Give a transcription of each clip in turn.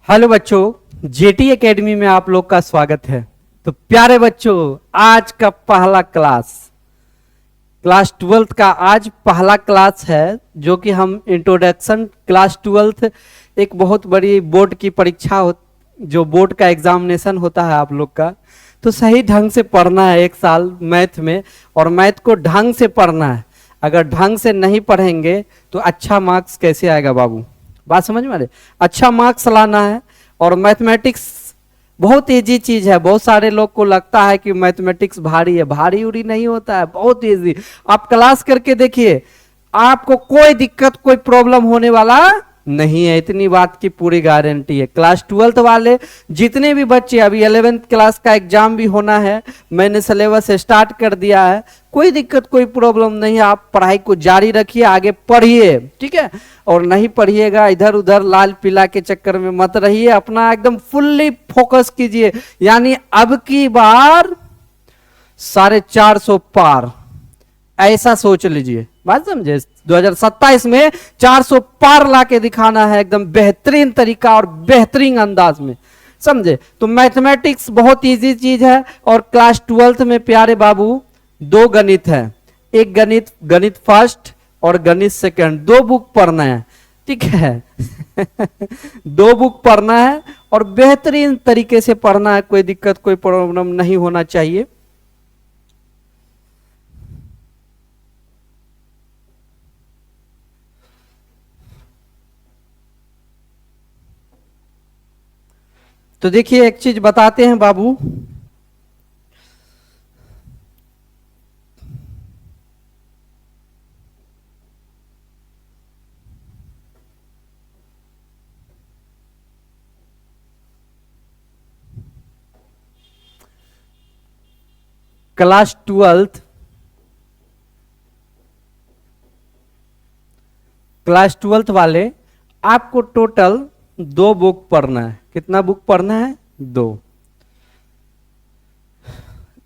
Hello बच्चों, jetty academy में आप लोग का स्वागत है। तो प्यारे बच्चों, आज का पहला क्लास 12th का आज पहला क्लास है, जो कि हम इंट्रोडक्शन क्लास 12th एक बहुत बड़ी बोर्ड की परीक्षा हो, जो बोर्ड का एग्जामिनेशन होता है आप लोग का। तो सही ढंग से पढ़ना है एक साल मैथ में, और मैथ को ढंग से पढ़ना है। अगर ढंग से नहीं पढ़ेंगे तो अच्छा मार्क्स कैसे आएगा बाबू? बात समझ में आ रही? अच्छा मार्क्स लाना है। और मैथमेटिक्स बहुत इजी चीज है। बहुत सारे लोग को लगता है कि मैथमेटिक्स भारी है, भारी उरी नहीं होता है, बहुत इजी। आप क्लास करके देखिए, आपको कोई दिक्कत कोई प्रॉब्लम होने वाला नहीं है, इतनी बात की पूरी गारंटी है। क्लास 12th वाले जितने भी बच्चे, अभी 11th क्लास का एग्जाम भी होना है, मैंने सिलेबस स्टार्ट कर दिया है, कोई दिक्कत कोई प्रॉब्लम नहीं है। आप पढ़ाई को जारी रखिए, आगे पढ़िए, ठीक है। और नहीं पढ़िएगा, इधर उधर लाल पीला के चक्कर में मत रहिए, अपना एकदम फुल्ली फोकस कीजिए। यानी अब की बार 450 पार, ऐसा सोच लीजिए। बात समझे? 2027 में 400 पार लाके दिखाना है, एकदम बेहतरीन तरीका और बेहतरीन अंदाज में, समझे? तो मैथमेटिक्स बहुत इजी चीज है। और क्लास 12th में प्यारे बाबू 2 गणित है, एक गणित फर्स्ट और गणित सेकंड, 2 बुक पढ़ना है, ठीक है। 2 बुक पढ़ना है और बेहतरीन तरीके से पढ़ना है, कोई दिक्कत कोई प्रॉब्लम नहीं होना चाहिए। तो देखिए, एक चीज बताते हैं बाबू, क्लास 12th वाले आपको टोटल 2 बुक पढ़ना है। कितना बुक पढ़ना है? 2।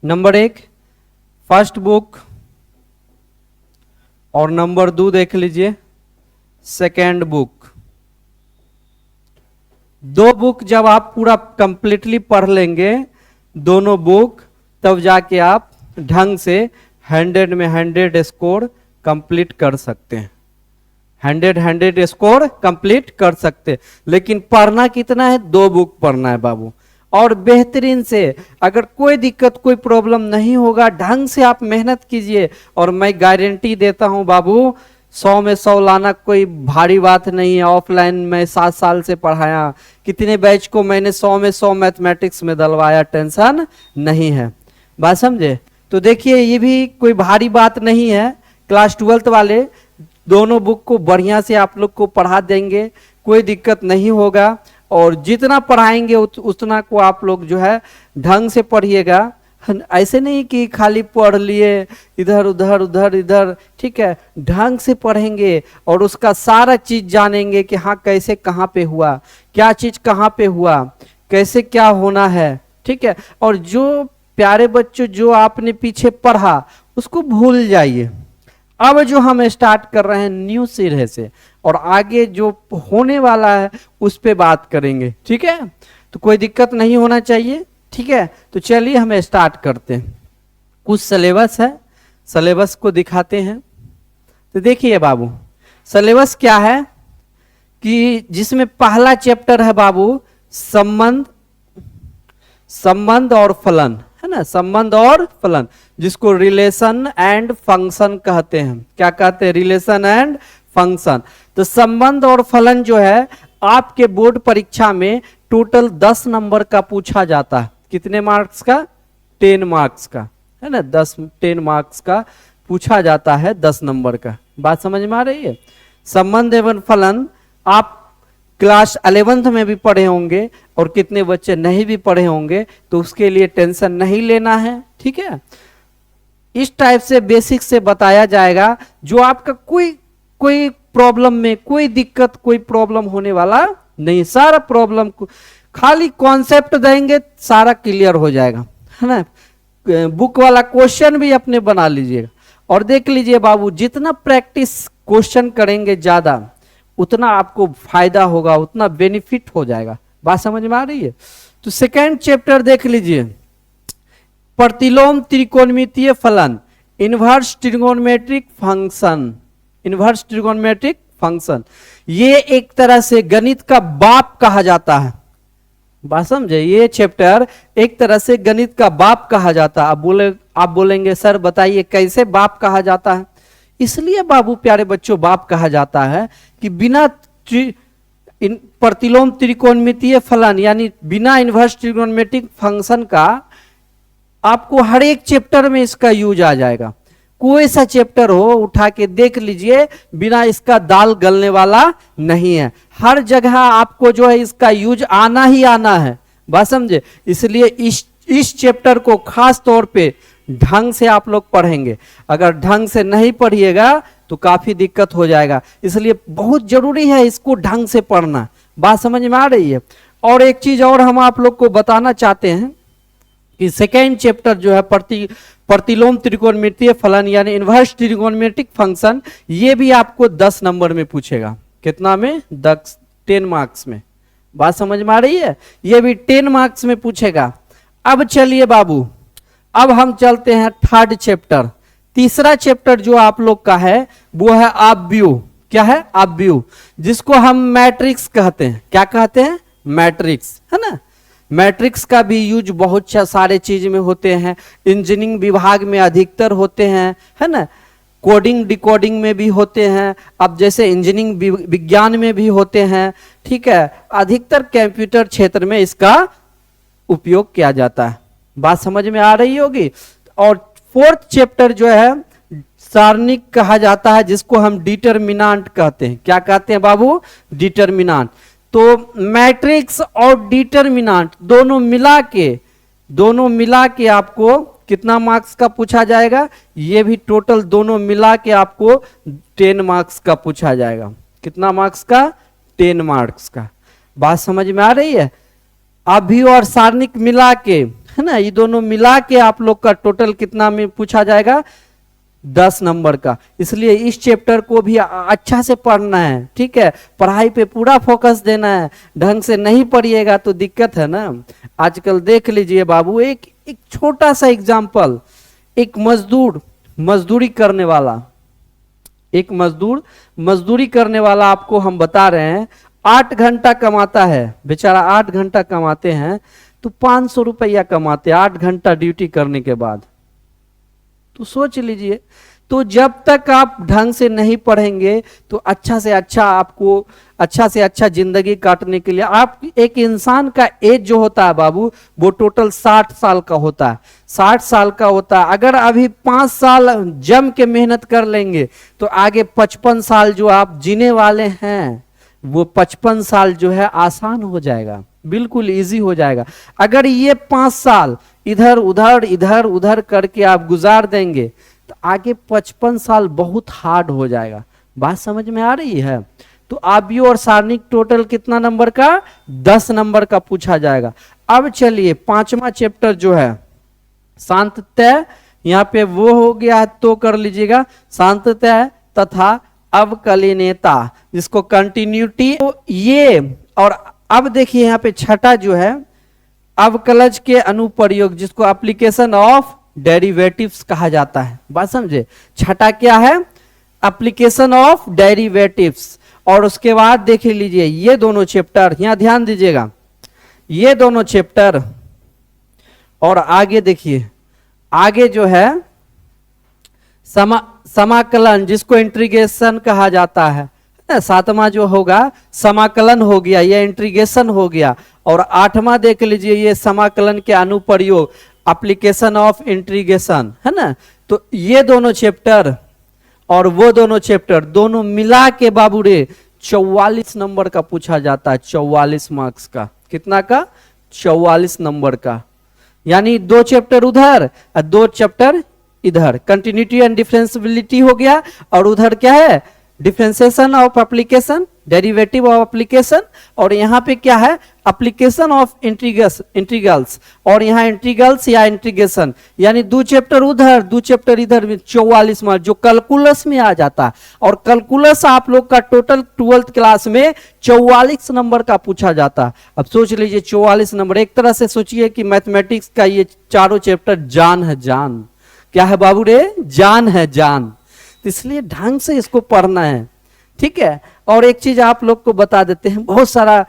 नंबर 1 फर्स्ट बुक, और नंबर 2 देख लीजिए सेकेंड बुक। 2 बुक जब आप पूरा कंप्लीटली पढ़ लेंगे, दोनों बुक, तब जाके आप ढंग से 100 में 100 स्कोर कंप्लीट कर सकते हैं। 100 स्कोर कंप्लीट कर सकते। लेकिन पढ़ना कितना है? 2 बुक पढ़ना है बाबू। और बेहतरीन से, अगर कोई दिक्कत कोई प्रॉब्लम नहीं होगा, ढंग से आप मेहनत कीजिए। और मैं गारंटी देता हूं बाबू, 100 में 100 लाना कोई भारी बात नहीं है। ऑफलाइन में 7 साल से पढ़ाया, कितने बैच को मैंने 100 में 100 मैथमेटिक्स में दलवाया, टेंशन नहीं है। बात समझे? तो देखिए, ये भी कोई भारी बात नहीं है। क्लास 12th वाले दोनों बुक को बढ़िया से आप लोग को पढ़ा देंगे, कोई दिक्कत नहीं होगा। और जितना पढ़ाएंगे उतना को आप लोग जो है ढंग से पढ़िएगा। ऐसे नहीं कि खाली पढ़ लिए इधर उधर उधर इधर, ठीक है। ढंग से पढ़ेंगे और उसका सारा चीज जानेंगे कि हाँ कैसे कहाँ पे हुआ, क्या चीज कहाँ पे हुआ, कैसे क्या होना है, ठीक है। और जो प्यारे बच्चों जो आपने पीछे पढ़ा उसको भूल जाइए। अब जो हम स्टार्ट कर रहे हैं न्यू सिरे से, और आगे जो होने वाला है उस पे बात करेंगे, ठीक है। तो कोई दिक्कत नहीं होना चाहिए, ठीक है। तो चलिए हम स्टार्ट करते हैं। कुछ सिलेबस है, सिलेबस को दिखाते हैं। तो देखिए बाबू, सिलेबस क्या है कि जिसमें पहला चैप्टर है बाबू संबंध और फलन, है ना। संबंध और फलन, जिसको रिलेशन एंड फंक्शन कहते हैं। क्या कहते हैं? Relation and function. तो संबंध और फलन जो है आपके बोर्ड परीक्षा में टोटल 10 नंबर का पूछा जाता है। कितने मार्क्स का? 10 मार्क्स का, है ना। 10 मार्क्स का पूछा जाता है, 10 नंबर का। बात समझ में आ रही है? संबंध एवं फलन आप क्लास 11th में भी पढ़े होंगे, और कितने बच्चे नहीं भी पढ़े होंगे, तो उसके लिए टेंशन नहीं लेना है, ठीक है। इस टाइप से बेसिक से बताया जाएगा, जो आपका कोई प्रॉब्लम में कोई दिक्कत कोई प्रॉब्लम होने वाला नहीं। सारा प्रॉब्लम खाली कॉन्सेप्ट देंगे, सारा क्लियर हो जाएगा, है ना। बुक वाला क्वेश्चन भी अपने बना लीजिएगा। और देख लीजिए बाबू, जितना प्रैक्टिस क्वेश्चन करेंगे ज्यादा, उतना आपको फायदा होगा, उतना बेनिफिट हो जाएगा। बात समझ में आ रही है? तो सेकेंड चैप्टर देख लीजिए, प्रतिलोम त्रिकोणमितीय फलन, inverse trigonometric function. Inverse trigonometric function ये एक तरह से गणित का बाप कहा जाता है। बात समझे? ये चैप्टर एक तरह से गणित का बाप कहा जाता है। आप बोलेंगे सर बताइए कैसे बाप कहा जाता है? इसलिए बाबू प्यारे बच्चों बाप कहा जाता है कि बिना प्रतिलोम त्रिकोणमितीय फलन यानी बिना इनवर्स ट्रिगोनोमेट्रिक फंक्शन का आपको हर एक चैप्टर में इसका यूज आ जाएगा। कोई सा चैप्टर हो उठा के देख लीजिए, बिना इसका दाल गलने वाला नहीं है। हर जगह आपको जो है इसका यूज आना ही आना है। बात समझे? इसलिए इस चैप्टर को खास तौर पे ढंग से आप लोग पढ़ेंगे। अगर ढंग से नहीं पढ़िएगा तो काफी दिक्कत हो जाएगा। इसलिए बहुत जरूरी है इसको ढंग से पढ़ना। बात समझ में आ रही है? और एक चीज और हम आप लोग को बताना चाहते हैं कि सेकेंड चैप्टर जो है प्रतिलोम त्रिकोणमितीय फलन यानी इनवर्स ट्रिगोनोमेट्रिक फंक्शन, ये भी आपको 10 नंबर में पूछेगा। कितना में? 10 मार्क्स में। बात समझ में आ रही है? ये भी 10 मार्क्स में पूछेगा। अब चलिए बाबू, अब हम चलते हैं थर्ड चैप्टर। तीसरा चैप्टर जो आप लोग का है वो है ऑब्व्यू। क्या है? ऑब्व्यू, जिसको हम मैट्रिक्स कहते हैं। क्या कहते हैं? मैट्रिक्स, है ना। मैट्रिक्स का भी यूज बहुत सारे चीज में होते हैं। इंजीनियरिंग विभाग में अधिकतर होते हैं, है ना। कोडिंग डिकोडिंग में भी होते हैं। अब जैसे इंजीनियरिंग विज्ञान में भी होते हैं, ठीक है। अधिकतर कंप्यूटर क्षेत्र में इसका उपयोग किया जाता है। बात समझ में आ रही होगी। और फोर्थ चैप्टर जो है सारणिक कहा जाता है, जिसको हम डिटरमिनेंट कहते हैं। क्या कहते हैं बाबू? डिटरमिनेंट। तो मैट्रिक्स और डिटरमिनेंट दोनों मिला के आपको कितना मार्क्स का पूछा जाएगा? ये भी टोटल दोनों मिला के आपको 10 मार्क्स का पूछा जाएगा। कितना मार्क्स का? 10 मार्क्स का। बात समझ में आ रही है? अभी और सारणिक मिला के, है ना, ये दोनों मिला के आप लोग का टोटल कितना में पूछा जाएगा? 10 नंबर का। इसलिए इस चैप्टर को भी अच्छा से पढ़ना है, ठीक है। पढ़ाई पे पूरा फोकस देना है। ढंग से नहीं पढ़िएगा तो दिक्कत है ना। आजकल देख लीजिए बाबू, एक छोटा सा एग्जाम्पल, एक मजदूरी करने वाला आपको हम बता रहे हैं, 8 घंटा कमाता है बेचारा। 8 घंटा कमाते हैं तो 500 रुपया कमाते हैं 8 घंटा ड्यूटी करने के बाद। तो सोच लीजिए, तो जब तक आप ढंग से नहीं पढ़ेंगे तो अच्छा से अच्छा जिंदगी काटने के लिए आप, एक इंसान का एज जो होता है बाबू वो टोटल 60 साल का होता है। 60 साल का होता है। अगर अभी 5 साल जम के मेहनत कर लेंगे तो आगे 55 साल जो आप जीने वाले हैं वो 55 साल जो है आसान हो जाएगा, बिल्कुल इजी हो जाएगा। अगर ये 5 साल इधर उधर करके आप गुजार देंगे तो आगे 55 साल बहुत हार्ड हो जाएगा। बात समझ में आ रही है? तो ऑब्व्यू और सारणिक टोटल कितना नंबर का? 10 नंबर का पूछा जाएगा। अब चलिए 5वां चैप्टर जो है सांतत्य, यहाँ पे वो हो गया तो कर लीजिएगा, सांतत्य तथा अवकलनीयता, जिसको कंटिन्यूटी। तो ये, और अब देखिए यहाँ पे छठा जो है अवकलज के अनुप्रयोग, जिसको एप्लीकेशन ऑफ डेरिवेटिव्स कहा जाता है। बात समझे? छठा क्या है? Application of derivatives. और उसके बाद देख लीजिए ये दोनों चैप्टर, यहां ध्यान दीजिएगा, ये दोनों चैप्टर। और आगे देखिए, आगे जो है समाकलन, जिसको इंटीग्रेशन कहा जाता है। 7वां जो होगा समाकलन हो गया, ये इंटीग्रेशन हो गया। और 8वां देख लीजिए, ये समाकलन के अनुप्रयोग, एप्लीकेशन ऑफ इंटीग्रेशन, है ना। तो ये दोनों चैप्टर और वो दोनों चैप्टर दोनों मिला के बाबू रे 44 नंबर का पूछा जाता है। 44 मार्क्स का। कितना का? 44 नंबर का। यानी 2 चैप्टर उधर और 2 चैप्टर इधर। कंटिन्यूटी एंड डिफरेंशियबिलिटी हो गया, और उधर क्या है? Differentiation of application derivative of application, और यहाँ पे क्या है, एप्लीकेशन ऑफ इंटीग्रल्स, और यहाँ इंटीग्रल्स या इंटीग्रेशन, यानी 2 चैप्टर उधर 2 चैप्टर इधर में 44 मार्क्स जो कैलकुलस में आ जाता है। और कैलकुलस आप लोग का टोटल 12th क्लास में 44 नंबर का पूछा जाता है। अब सोच लीजिए 44 नंबर, एक तरह से सोचिए कि मैथमेटिक्स का ये चारों चैप्टर जान है, जान क्या है बाबू रे, जान है जान। इसलिए ढंग से इसको पढ़ना है, ठीक है। और एक चीज आप लोग को बता देते हैं, बहुत सारा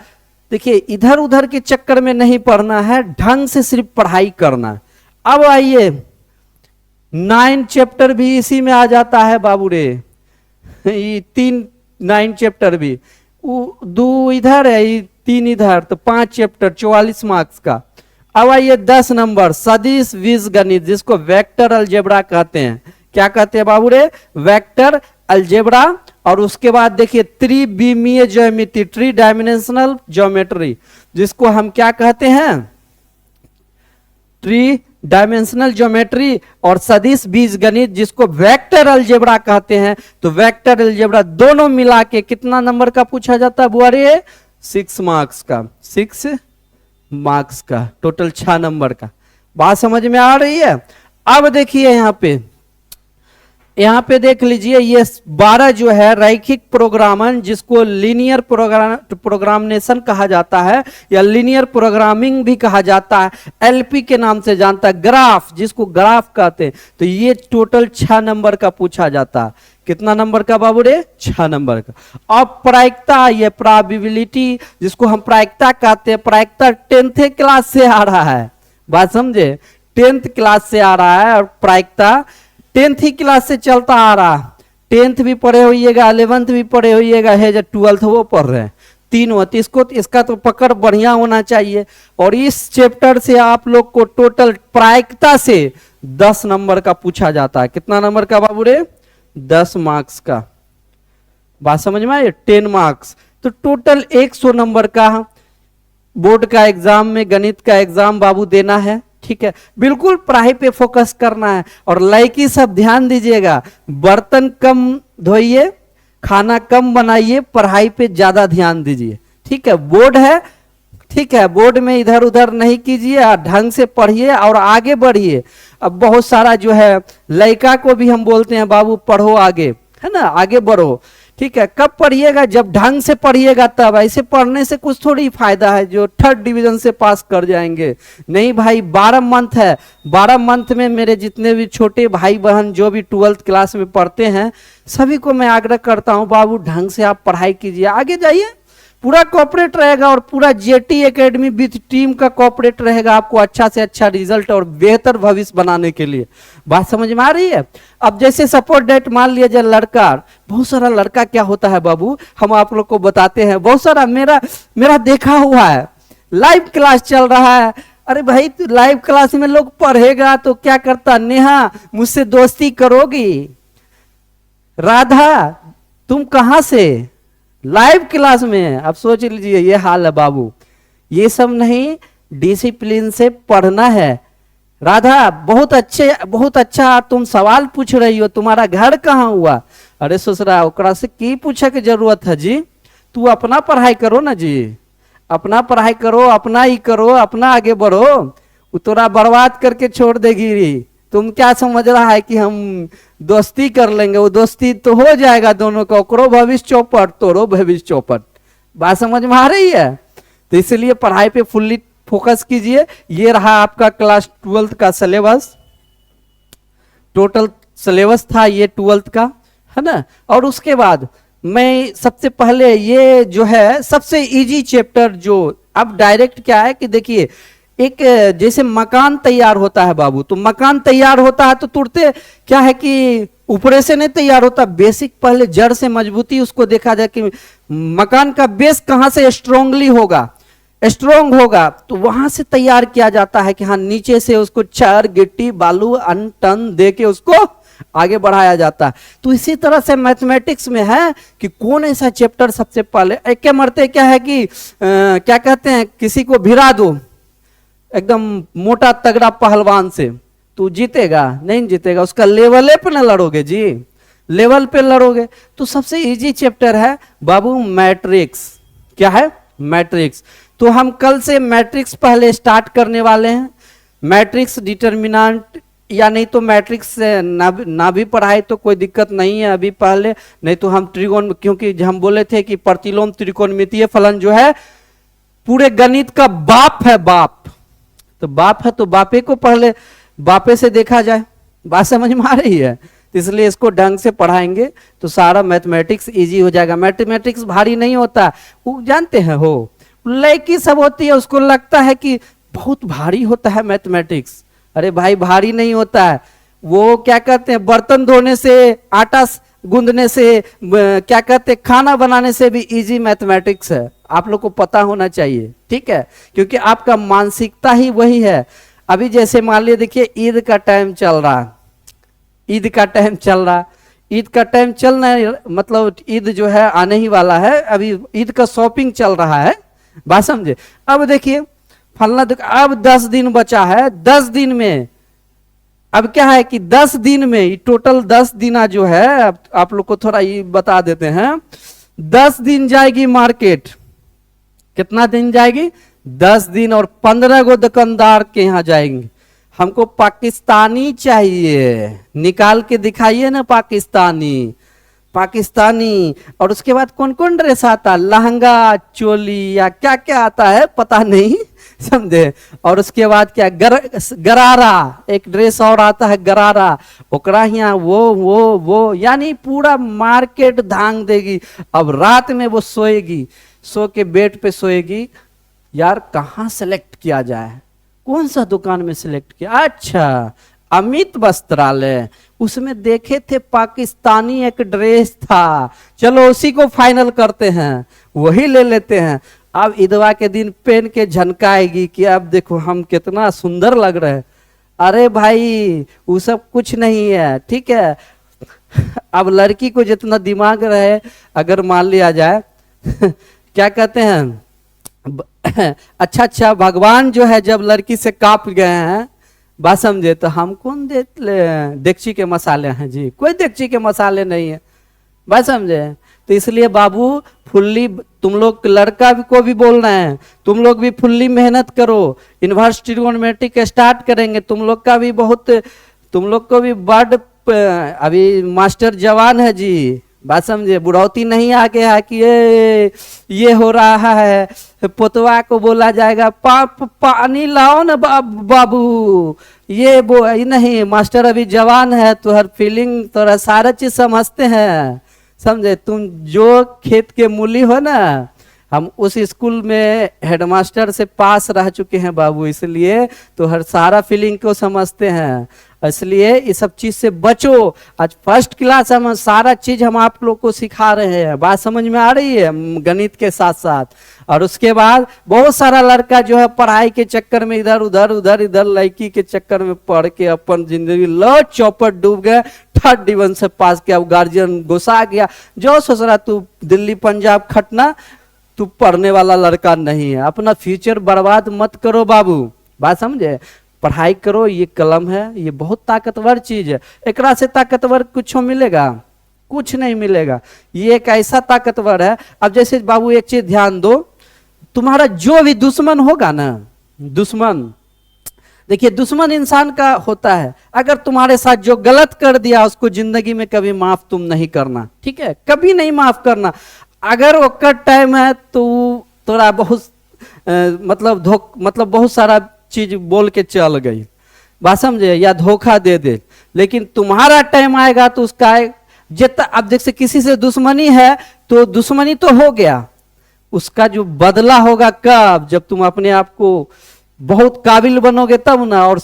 देखिए इधर उधर के चक्कर में नहीं पढ़ना है, ढंग से सिर्फ पढ़ाई करना है। अब आइए 9 चैप्टर भी इसी में आ जाता है बाबू रे, ये 9 चैप्टर भी, 2 इधर है, 3 इधर, तो 5 चैप्टर 44 मार्क्स का। अब आइए 10 नंबर सदिश बीजगणित, जिसको वेक्टर अलजेब्रा कहते हैं। क्या कहते हैं बाबू रे, वेक्टर अलजेब्रा। और उसके बाद देखिए त्रिविमीय ज्योमेट्री, 3 डायमेंशनल ज्योमेट्री, जिसको हम क्या कहते हैं, 3 डायमेंशनल ज्योमेट्री, और सदिश बीजगणित जिसको वेक्टर अलजेब्रा कहते हैं। तो वेक्टर अलजेब्रा दोनों मिला के कितना नंबर का पूछा जाता है बुआ रे, 6 मार्क्स का, 6 मार्क्स का, टोटल 6 नंबर का। बात समझ में आ रही है। अब देखिए यहाँ पे देख लीजिए, ये 12 जो है रैखिक प्रोग्रामन, जिसको लीनियर प्रोग्रामेशन कहा जाता है या लीनियर प्रोग्रामिंग भी कहा जाता है, एलपी के नाम से जानता है, ग्राफ जिसको ग्राफ कहते हैं। तो ये टोटल 6 नंबर का पूछा जाता है। कितना नंबर का बाबू रे, 6 नंबर का। अब प्रायिकता, ये प्रोबेबिलिटी जिसको हम प्रायिकता कहते हैं, प्रायिकता 10th क्लास से आ रहा है, बात समझे, 10th क्लास से आ रहा है। और प्रायिकता 10th ही क्लास से चलता आ रहा, 10th भी पढ़े होइएगा, 11th भी पढ़े होइएगा, है जो 12th वो पढ़ रहे हैं, तीनों। तो इसका तो पकड़ बढ़िया होना चाहिए। और इस चैप्टर से आप लोग को टोटल प्रायिकता से 10 नंबर का पूछा जाता है। कितना नंबर का बाबू रे, 10 मार्क्स का। बात समझ में आई, 10 मार्क्स। तो टोटल 100 नंबर का बोर्ड का एग्जाम में गणित का एग्जाम बाबू देना है, ठीक है। बिल्कुल पढ़ाई पे फोकस करना है। और लड़की सब ध्यान दीजिएगा, बर्तन कम धोइए, खाना कम बनाइए, पढ़ाई पे ज्यादा ध्यान दीजिए, ठीक है। बोर्ड है, ठीक है, बोर्ड में इधर उधर नहीं कीजिए, ढंग से पढ़िए और आगे बढ़िए। अब बहुत सारा जो है लड़का को भी हम बोलते हैं बाबू पढ़ो आगे, है ना, आगे बढ़ो, ठीक है। कब पढ़िएगा, जब ढंग से पढ़िएगा तब। ऐसे पढ़ने से कुछ थोड़ी फायदा है जो 3rd डिवीजन से पास कर जाएंगे, नहीं भाई। 12 मंथ है, 12 मंथ में मेरे जितने भी छोटे भाई बहन जो भी 12th क्लास में पढ़ते हैं, सभी को मैं आग्रह करता हूं बाबू ढंग से आप पढ़ाई कीजिए, आगे जाइए। पूरा कॉपरेट रहेगा और पूरा जेटी एकेडमी विथ टीम का कॉपरेट रहेगा आपको अच्छा से अच्छा रिजल्ट और बेहतर भविष्य बनाने के लिए। बात समझ में आ रही है। अब जैसे सपोर्ट डेट मान लिया जाए लड़का, बहुत सारा लड़का क्या होता है बाबू, हम आप लोग को बताते हैं, बहुत सारा मेरा देखा हुआ है, लाइव क्लास चल रहा है, अरे भाई तू लाइव क्लास में लोग पढ़ेगा तो क्या करता, नेहा मुझसे दोस्ती करोगी, राधा तुम कहां से, लाइव क्लास में। अब सोच लीजिए ये हाल है बाबू, ये सब नहीं, डिसिप्लिन से पढ़ना है। राधा बहुत अच्छा तुम सवाल पूछ रही हो, तुम्हारा घर कहाँ हुआ, अरे ससुरा ओकरा से की पूछे की जरूरत है जी, तू अपना पढ़ाई करो ना जी, अपना पढ़ाई करो, अपना ही करो, अपना आगे बढ़ो, वो तोरा बर्बाद करके छोड़ देगी री। तुम क्या समझ रहा है कि हम दोस्ती कर लेंगे, वो दोस्ती तो हो जाएगा दोनों का, ओकरो भविष्य चौपट तोरो भविष्य चौपट। बात समझ में आ रही है। तो इसलिए पढ़ाई पे फुल्ली फोकस कीजिए। ये रहा आपका क्लास 12th का सिलेबस, टोटल सिलेबस था ये 12th का, है ना। और उसके बाद मैं सबसे पहले ये जो है सबसे इजी चैप्टर, जो अब डायरेक्ट क्या है कि देखिए एक जैसे मकान तैयार होता है बाबू, तो मकान तैयार होता है तो तुरंत क्या है कि ऊपर से नहीं तैयार होता, बेसिक पहले जड़ से मजबूती उसको देखा जाए कि मकान का बेस कहां से स्ट्रांगली होगा, स्ट्रांग होगा, तो वहां से तैयार किया जाता है कि हाँ नीचे से उसको चार गिट्टी बालू अनटन दे के उसको आगे बढ़ाया जाता है। तो इसी तरह से मैथमेटिक्स में है कि कौन ऐसा चैप्टर सबसे पहले, एक के मरते क्या है कि क्या कहते हैं, किसी को भिड़ा दो एकदम मोटा तगड़ा पहलवान से, तू जीतेगा नहीं जीतेगा, उसका लेवल पे ना लड़ोगे जी, लेवल पे लड़ोगे। तो सबसे इजी चैप्टर है बाबू मैट्रिक्स। क्या है? मैट्रिक्स। तो हम कल से मैट्रिक्स पहले स्टार्ट करने वाले हैं। मैट्रिक्स, डिटर्मिनेंट, या नहीं तो मैट्रिक्स से ना भी पढ़ाए तो कोई दिक्कत नहीं है अभी पहले, नहीं तो हम त्रिकोण, क्योंकि हम बोले थे कि प्रतिलोम त्रिकोणमितीय फलन जो है पूरे गणित का बाप है, बाप। तो बाप है तो बापे को पहले बापे से देखा जाए। बात समझ में आ रही है? तो इसलिए इसको ढंग से पढ़ाएंगे तो सारा मैथमेटिक्स इजी हो जाएगा। मैथमेटिक्स भारी नहीं होता, वो जानते हैं हो, लड़की सब होती है उसको लगता है कि बहुत भारी होता है मैथमेटिक्स। अरे भाई भारी नहीं होता है, वो क्या कहते हैं, बर्तन धोने से, आटा गूंदने से, क्या कहते हैं, खाना बनाने से भी इजी मैथमेटिक्स है। आप लोग को पता होना चाहिए, ठीक है, क्योंकि आपका मानसिकता ही वही है। अभी जैसे मान लिया, देखिए ईद का टाइम चल रहा, ईद का टाइम चल रहा, ईद का टाइम चल रहा है, मतलब ईद जो है आने ही वाला है, अभी ईद का शॉपिंग चल रहा है, बात समझे। अब देखिए फलना, अब 10 दिन बचा है, 10 दिन में अब क्या है कि 10 दिन में टोटल 10 दिन जो है, आप लोग को थोड़ा ये बता देते हैं। 10 दिन जाएगी मार्केट, कितना दिन जाएगी? 10 दिन, और 15 गो दुकानदार के यहाँ जाएंगे। हमको पाकिस्तानी चाहिए, निकाल के दिखाइए ना पाकिस्तानी, पाकिस्तानी। और उसके बाद कौन कौन ड्रेस आता है, लहंगा, चोली या क्या क्या आता है पता नहीं, समझे। और उसके बाद क्या, गरारा, एक ड्रेस और आता है गरारा, ओकरा यहाँ वो यानी पूरा मार्केट धांग देगी। अब रात में वो सोएगी, सो के बेड पे सोएगी, यार कहाँ सेलेक्ट किया जाए, कौन सा दुकान में सिलेक्ट किया, अच्छा अमित वस्त्रालय, उसमें देखे थे पाकिस्तानी एक ड्रेस था, चलो उसी को फाइनल करते हैं, वही ले लेते हैं। अब ईदवा के दिन पहन के झनकाएगी कि अब देखो हम कितना सुंदर लग रहे हैं। अरे भाई वो सब कुछ नहीं है, ठीक है। अब लड़की को जितना दिमाग रहे, अगर मान लिया जाए क्या कहते हैं, अच्छा भगवान जो है जब लड़की से काप गए हैं, बात समझे, तो हम कौन देगची के मसाले हैं जी, कोई देगची के मसाले नहीं है, बात समझे। तो इसलिए बाबू फुल्ली, तुम लोग लड़का को भी बोल रहे हैं, तुम लोग भी फुल्ली मेहनत करो, इन्वर्स ट्रिगोनोमेट्रिक स्टार्ट करेंगे, तुम लोग का भी बहुत, तुम लोग को भी बड़, अभी मास्टर जवान है जी, बात समझे, बुढ़ौती नहीं आके है कि ये हो रहा है, पोतवा को बोला जाएगा पानी लाओ ना बाबू, ये नहीं, मास्टर अभी जवान है, तो हर फीलिंग थोड़ा सारा चीज समझते हैं, समझे। तुम जो खेत के मूली हो ना, हम उस स्कूल में हेडमास्टर से पास रह चुके हैं बाबू, इसलिए तो हर सारा फीलिंग को समझते हैं, इसलिए इस सब चीज से बचो। आज फर्स्ट क्लास हम सारा चीज हम आप लोग को सिखा रहे हैं, बात समझ में आ रही है, गणित के साथ साथ। और उसके बाद बहुत सारा लड़का जो है पढ़ाई के चक्कर में इधर उधर लड़की के चक्कर में पढ़ के अपन जिंदगी लो चौपट डूब गए, 3rd डिवीजन से पास किया, गार्जियन गुस्सा गया, जो सोच रहा तू दिल्ली पंजाब खटना, तू पढ़ने वाला लड़का नहीं है। अपना फ्यूचर बर्बाद मत करो बाबू, बात समझे। पढ़ाई करो, ये कलम है, ये बहुत ताकतवर चीज है, एकरा से ताकतवर कुछ मिलेगा? कुछ नहीं मिलेगा। ये एक ऐसा ताकतवर है। अब जैसे बाबू एक चीज ध्यान दो, तुम्हारा जो भी दुश्मन होगा ना, दुश्मन, देखिए दुश्मन इंसान का होता है, अगर तुम्हारे साथ जो गलत कर दिया उसको जिंदगी में कभी माफ तुम नहीं करना, ठीक है, कभी नहीं माफ करना। अगर ओकर टाइम है तो थोड़ा बहुत मतलब बहुत सारा चीज बोल के चल गई, बात समझे, या धोखा दे, लेकिन तुम्हारा टाइम आएगा तो उसका जितना, अब जैसे किसी से दुश्मनी है तो दुश्मनी तो हो गया, उसका जो बदला होगा कब, जब तुम अपने आप को बहुत काबिल बनोगे तब ना, और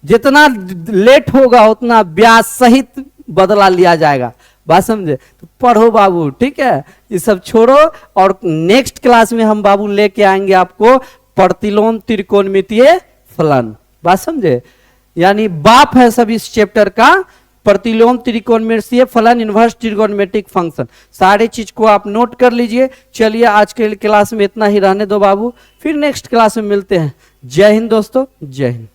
जितना लेट होगा उतना ब्याज सहित बदला लिया जाएगा, बात समझे। तो पढ़ो बाबू, ठीक है, ये सब छोड़ो। और नेक्स्ट क्लास में हम बाबू लेके आएंगे आपको प्रतिलोम त्रिकोणमितीय फलन, बात समझे, यानी बाप है सब इस चैप्टर का, प्रतिलोम त्रिकोणमितीय फलन, इन्वर्स ट्रिगोनोमेट्रिक फंक्शन, सारे चीज को आप नोट कर लीजिए। चलिए आज के क्लास में इतना ही रहने दो बाबू, फिर नेक्स्ट क्लास में मिलते हैं। जय हिंद दोस्तों, जय हिंद।